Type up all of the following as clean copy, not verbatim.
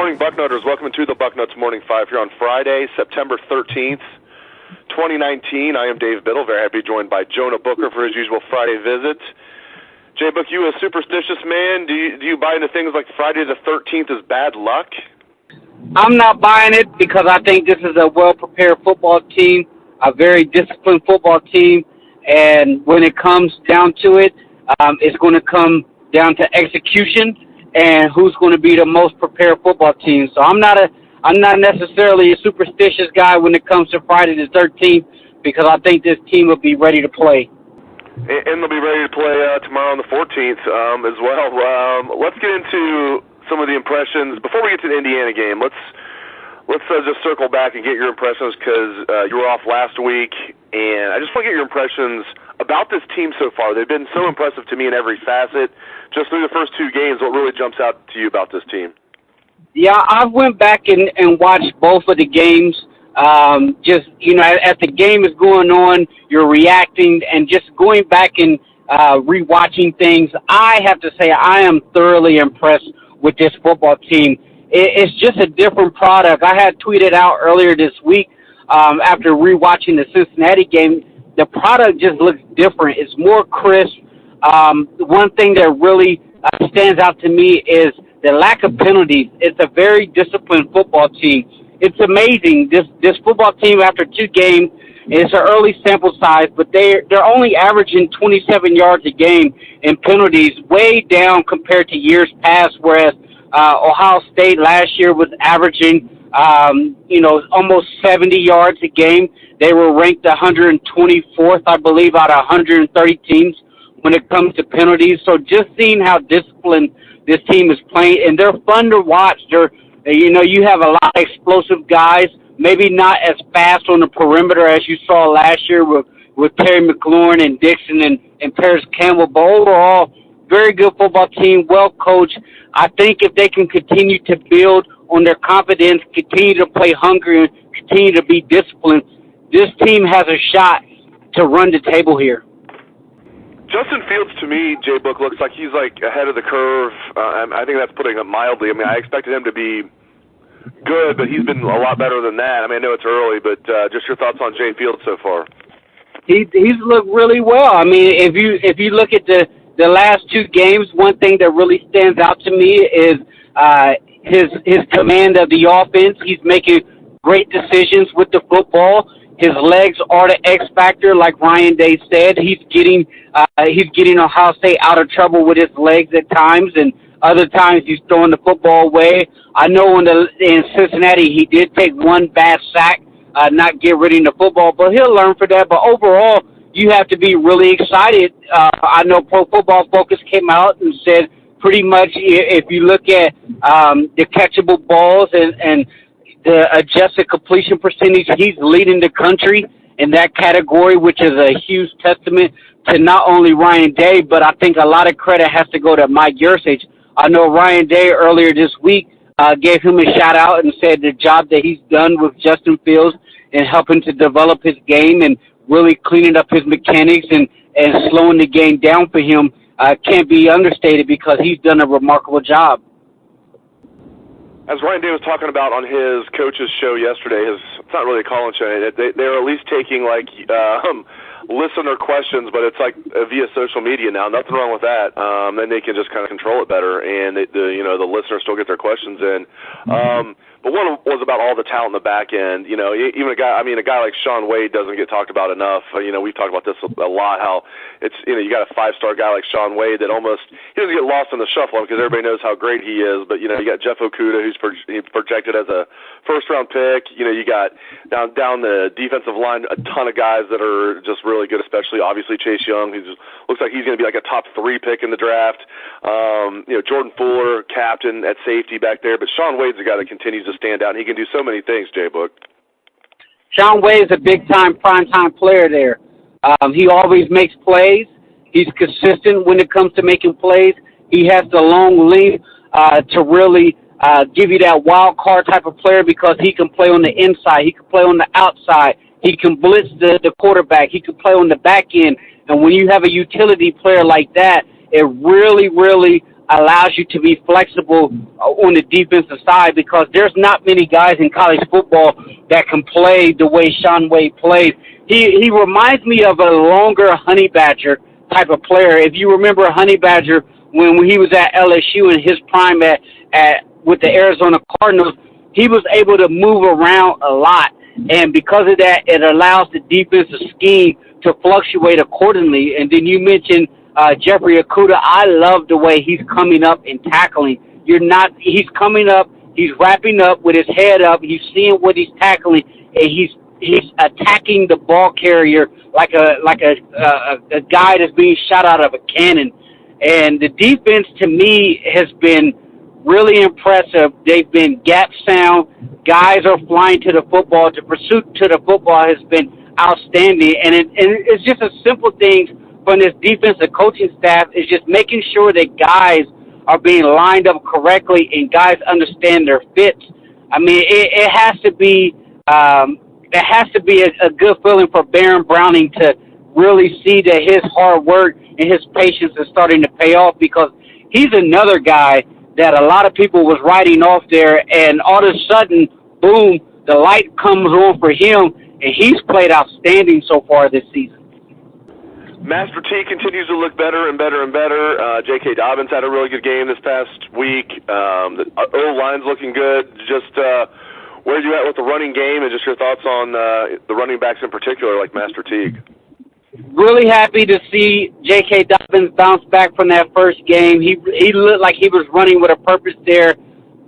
morning, Bucknutters. Welcome to the Bucknuts Morning Five here on Friday, September 13th, 2019. I am Dave Biddle, very happy to be joined by Jonah Booker for his usual Friday visit. JBook, you a superstitious man? Do you buy into things like Friday the 13th is bad luck? I'm not buying it because I think this is a well-prepared football team, a very disciplined football team, and when it comes down to it, it's going to come down to execution and who's going to be the most prepared football team. So I'm not necessarily a superstitious guy when it comes to Friday the 13th because I think this team will be ready to play. And they'll be ready to play tomorrow on the 14th as well. Let's get into some of the impressions. Before we get to the Indiana game, let's just circle back and get your impressions because you were off last week, and I just want to get your impressions about this team so far. They've been so impressive to me in every facet. Just through the first two games, what really jumps out to you about this team? Yeah, I went back and watched both of the games. Just, as the game is going on, you're reacting and just going back and rewatching things. I have to say I am thoroughly impressed with this football team. It's just a different product. I had tweeted out earlier this week after rewatching the Cincinnati game, the product just looks different. It's more crisp. One thing that really stands out to me is the lack of penalties. It's a very disciplined football team. It's amazing. This football team, after two games, it's an early sample size, but they're only averaging 27 yards a game in penalties, way down compared to years past, whereas Ohio State last year was averaging, almost 70 yards a game. They were ranked 124th, I believe, out of 130 teams when it comes to penalties. So just seeing how disciplined this team is playing, and they're fun to watch. You have a lot of explosive guys, maybe not as fast on the perimeter as you saw last year with Terry McLaurin and Dixon and Paris Campbell, but overall, very good football team, well coached. I think if they can continue to build on their confidence, continue to play hungry, and continue to be disciplined, this team has a shot to run the table here. Justin Fields, to me, JBook, looks like he's ahead of the curve. I think that's putting it mildly. I mean, I expected him to be good, but he's been a lot better than that. I mean, I know it's early, but just your thoughts on Jay Fields so far. He's looked really well. I mean, if you look at the last two games, one thing that really stands out to me is his command of the offense. He's making great decisions with the football. His legs are the X factor, like Ryan Day said. He's getting Ohio State out of trouble with his legs at times, and other times he's throwing the football away. I know in Cincinnati he did take one bad sack, not get rid of the football, but he'll learn for that. But overall, you have to be really excited. I know Pro Football Focus came out and said pretty much if you look at the catchable balls and the adjusted completion percentage, he's leading the country in that category, which is a huge testament to not only Ryan Day, but I think a lot of credit has to go to Mike Yurcich. I know Ryan Day earlier this week gave him a shout-out and said the job that he's done with Justin Fields and helping to develop his game and really cleaning up his mechanics and slowing the game down for him can't be understated because he's done a remarkable job. As Ryan Day was talking about on his coach's show yesterday, it's not really a call-in show. They're at least taking listener questions, but it's via social media now. Nothing wrong with that. Then they can just kind of control it better, and the listeners still get their questions in. But one was about all the talent in the back end. Even a guy like Shaun Wade doesn't get talked about enough. We've talked about this a lot. How it's you got a 5-star guy like Shaun Wade that he doesn't get lost in the shuffle because everybody knows how great he is. But you got Jeff Okudah who's projected as a first-round pick. You got down the defensive line a ton of guys that are just really good, especially obviously Chase Young, who looks like he's going to be like a top 3 pick in the draft. Jordan Fuller, captain at safety back there. But Shaun Wade's a guy that continues to stand out, and he can do so many things, JBook. Shaun Wade is a big-time, prime-time player there. He always makes plays. He's consistent when it comes to making plays. He has the long length to really give you that wild card type of player because he can play on the inside. He can play on the outside. He can blitz the quarterback. He can play on the back end. And when you have a utility player like that, it really, really allows you to be flexible on the defensive side, because there's not many guys in college football that can play the way Shaun plays. He reminds me of a longer Honey Badger type of player. If you remember Honey Badger when he was at LSU in his prime with the Arizona Cardinals, he was able to move around a lot. And because of that, it allows the defensive scheme to fluctuate accordingly. And then you mentioned Jeffrey Okudah. I love the way he's coming up and tackling. He's coming up, he's wrapping up with his head up, he's seeing what he's tackling, and he's attacking the ball carrier like a guy that's being shot out of a cannon. And the defense, to me, has been really impressive. They've been gap sound. Guys are flying to the football. The pursuit to the football has been outstanding. And it's just a simple thing from this defensive coaching staff, is just making sure that guys are being lined up correctly and guys understand their fits. I mean, it has to be a good feeling for Baron Browning to really see that his hard work and his patience is starting to pay off, because he's another guy that a lot of people was writing off there, and all of a sudden, boom, the light comes on for him, and he's played outstanding so far this season. Master T continues to look better and better and better. J.K. Dobbins had a really good game this past week. The O-line's looking good. Just where are you at with the running game, and just your thoughts on the running backs in particular, like Master Teague? Really happy to see J.K. Dobbins bounce back from that first game. He looked like he was running with a purpose there.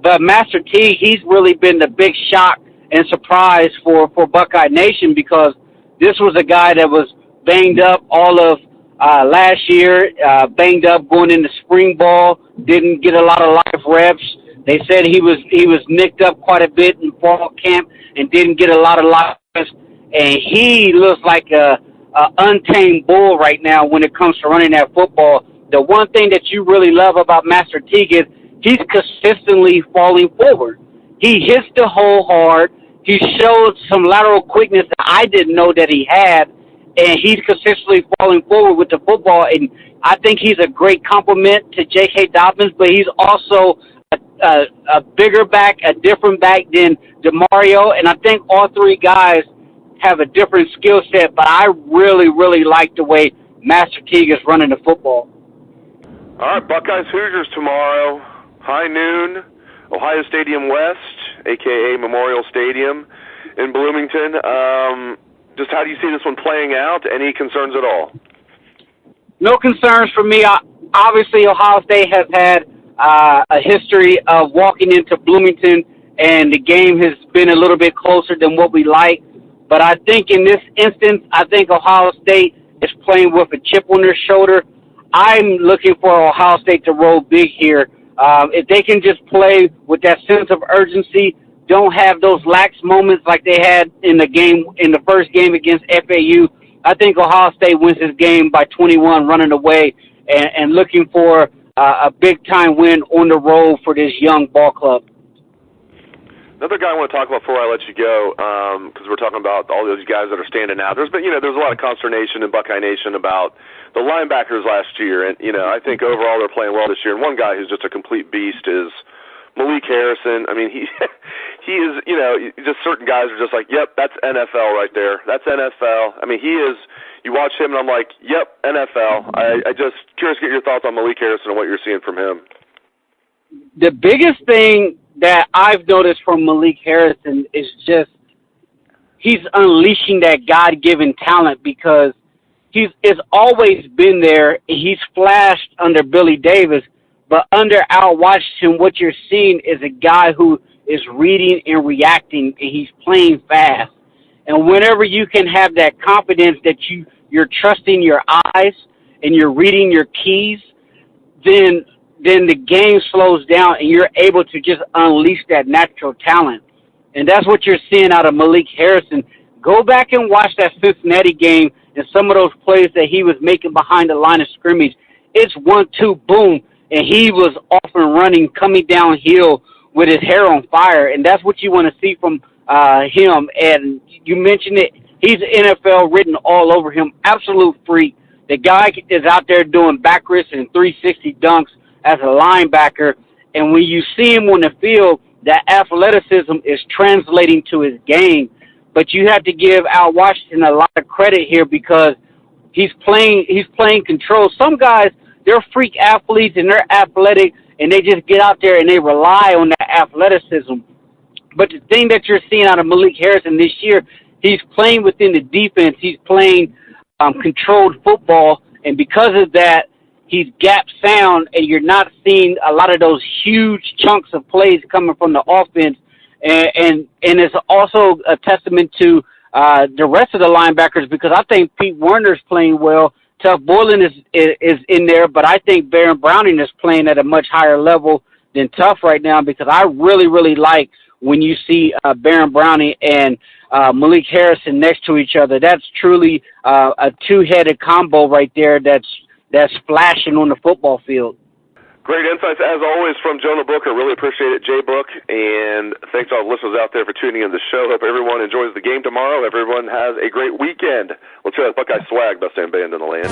But Master Teague, he's really been the big shock and surprise for Buckeye Nation, because this was a guy that was banged up all of last year, banged up going into spring ball, didn't get a lot of live reps. They said he was nicked up quite a bit in fall camp and didn't get a lot of live reps. And he looks like a untamed bull right now when it comes to running that football. The one thing that you really love about Master Teague is he's consistently falling forward. He hits the hole hard. He showed some lateral quickness that I didn't know that he had, and he's consistently falling forward with the football. And I think he's a great compliment to J.K. Dobbins, but he's also a bigger back, a different back than DeMario, and I think all three guys have a different skill set, but I really, really like the way Master Teague is running the football. All right, Buckeyes Hoosiers tomorrow, high noon, Ohio Stadium West, a.k.a. Memorial Stadium in Bloomington. Just how do you see this one playing out? Any concerns at all? No concerns for me. Obviously, Ohio State has had a history of walking into Bloomington, and the game has been a little bit closer than what we like. But I think in this instance, I think Ohio State is playing with a chip on their shoulder. I'm looking for Ohio State to roll big here. If they can just play with that sense of urgency, don't have those lax moments like they had in the first game against FAU, I think Ohio State wins this game by 21, running away and looking for a big-time win on the road for this young ball club. Another guy I want to talk about before I let you go, because we're talking about all those guys that are standing out. There's a lot of consternation in Buckeye Nation about the linebackers last year, and I think overall they're playing well this year. And one guy who's just a complete beast is Malik Harrison. I mean, he is. Just certain guys are just like, yep, that's NFL right there. That's NFL. I mean, he is. You watch him, and I'm like, yep, NFL. I just curious to get your thoughts on Malik Harrison and what you're seeing from him. The biggest thing that I've noticed from Malik Harrison is just he's unleashing that God-given talent, because it's always been there. He's flashed under Billy Davis, but under Al Washington, what you're seeing is a guy who is reading and reacting, and he's playing fast. And whenever you can have that confidence that you're trusting your eyes and you're reading your keys, then the game slows down and you're able to just unleash that natural talent. And that's what you're seeing out of Malik Harrison. Go back and watch that Cincinnati game and some of those plays that he was making behind the line of scrimmage. It's 1-2, boom, and he was off and running, coming downhill with his hair on fire. And that's what you want to see from him. And you mentioned it, he's NFL written all over him, absolute freak. The guy is out there doing backwards and 360 dunks as a linebacker. And when you see him on the field, that athleticism is translating to his game. But you have to give Al Washington a lot of credit here because he's playing control. Some guys, they're freak athletes and they're athletic and they just get out there and they rely on that athleticism. But the thing that you're seeing out of Malik Harrison this year, he's playing within the defense. He's playing controlled football, and because of that, he's gap sound, and you're not seeing a lot of those huge chunks of plays coming from the offense. And it's also a testament to the rest of the linebackers because I think Pete Werner's playing well. Tuff Boylan is in there, but I think Baron Browning is playing at a much higher level than Tuff right now because I really, really like when you see Baron Browning and Malik Harrison next to each other. That's truly a two-headed combo right there that's flashing on the football field. Great insights, as always, from Jonah Booker. Really appreciate it, JBook. And thanks to all the listeners out there for tuning in to the show. Hope everyone enjoys the game tomorrow. Everyone has a great weekend. Let's hear that Buckeye swag, best damn band in the land.